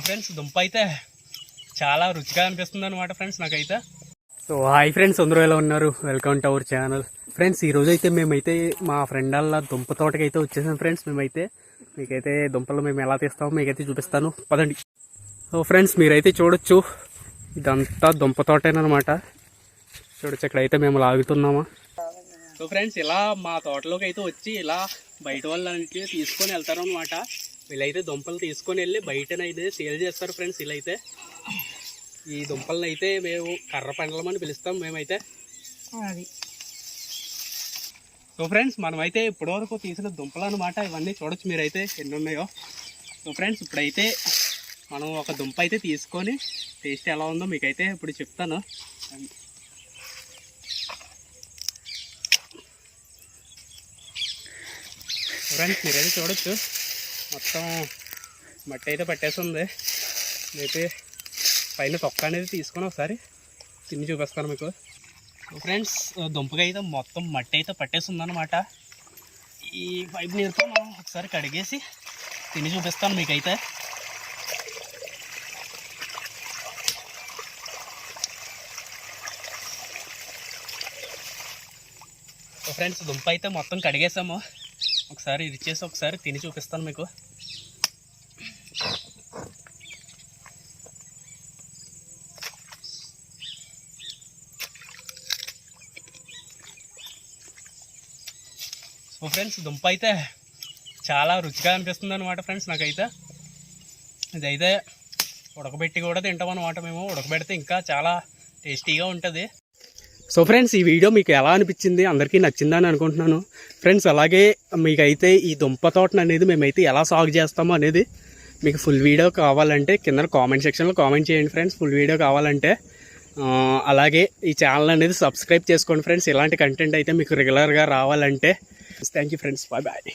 Friends దుంప అయితే చాలా రుచిగా అనిపిస్తుంది అనమాట ఫ్రెండ్స్ నాకైతే. సో హాయ్ ఫ్రెండ్స్, అందరూ ఎలా ఉన్నారు? Welcome to our channel. Friends ఈరోజు అయితే మేమైతే మా ఫ్రెండ్ వాళ్ళ దుంప తోటకి అయితే వచ్చేసాం ఫ్రెండ్స్. మేమైతే మీకైతే దుంపలు మేము ఎలా తీస్తామో మీకైతే చూపిస్తాను, పదండి. సో ఫ్రెండ్స్ మీరైతే చూడొచ్చు, ఇదంతా దుంప తోటేనమాట. చూడొచ్చు ఇక్కడైతే మేము లాగుతున్నామా. సో ఫ్రెండ్స్ ఇలా మా తోటలోకి అయితే వచ్చి ఇలా బయట వాళ్ళకి తీసుకొని వెళ్తారు అనమాట. వీళ్ళైతే దుంపలు తీసుకొని వెళ్ళి బయటనైతే సేల్ చేస్తారు ఫ్రెండ్స్. వీళ్ళైతే ఈ దుంపలను అయితే మేము కర్ర పండ్లమని పిలుస్తాం మేమైతే. సో ఫ్రెండ్స్ మనమైతే ఇప్పటివరకు తీసిన దుంపలు అనమాట ఇవన్నీ. చూడొచ్చు మీరైతే ఎన్ని ఉన్నాయో. సో ఫ్రెండ్స్ ఇప్పుడైతే మనం ఒక దుంప అయితే తీసుకొని టేస్ట్ ఎలా ఉందో మీకైతే ఇప్పుడు చెప్తాను. ఫ్రెండ్స్ మీరైతే చూడొచ్చు మొత్తం మట్టి అయితే పట్టేస్తుంది. అయితే పైన తొక్క అనేది తీసుకొని ఒకసారి తిని చూపిస్తాను మీకు. ఫ్రెండ్స్ దుంపగా అయితే మొత్తం మట్టి అయితే పట్టేస్తుంది అనమాట. ఈ పైప్ నీరుతో మనం ఒకసారి కడిగేసి తిని చూపిస్తాను మీకైతే. ఫ్రెండ్స్ దుంప అయితే మొత్తం కడిగేసాము. ఒకసారి ఇది చేసి ఒకసారి తిని చూపిస్తాను మీకు. సో ఫ్రెండ్స్ దుంప అయితే చాలా రుచిగా అనిపిస్తుంది అనమాట ఫ్రెండ్స్ నాకైతే. ఇదైతే ఉడకబెట్టి కూడా తింటాం అనమాట మేము. ఉడకబెడితే ఇంకా చాలా టేస్టీగా ఉంటుంది. సో ఫ్రెండ్స్ ఈ వీడియో మీకు ఎలా అనిపించింది, అందరికీ నచ్చిందని అనుకుంటున్నాను ఫ్రెండ్స్. అలాగే మీకైతే ఈ దుంప తోటను అనేది మేమైతే ఎలా సాగు చేస్తామో అనేది మీకు ఫుల్ వీడియో కావాలంటే కింద కామెంట్ సెక్షన్లో కామెంట్ చేయండి ఫ్రెండ్స్, ఫుల్ వీడియో కావాలంటే. అలాగే ఈ ఛానల్ అనేది సబ్స్క్రైబ్ చేసుకోండి ఫ్రెండ్స్. ఇలాంటి కంటెంట్ అయితే మీకు రెగ్యులర్గా రావాలంటే. Thank you friends, bye bye.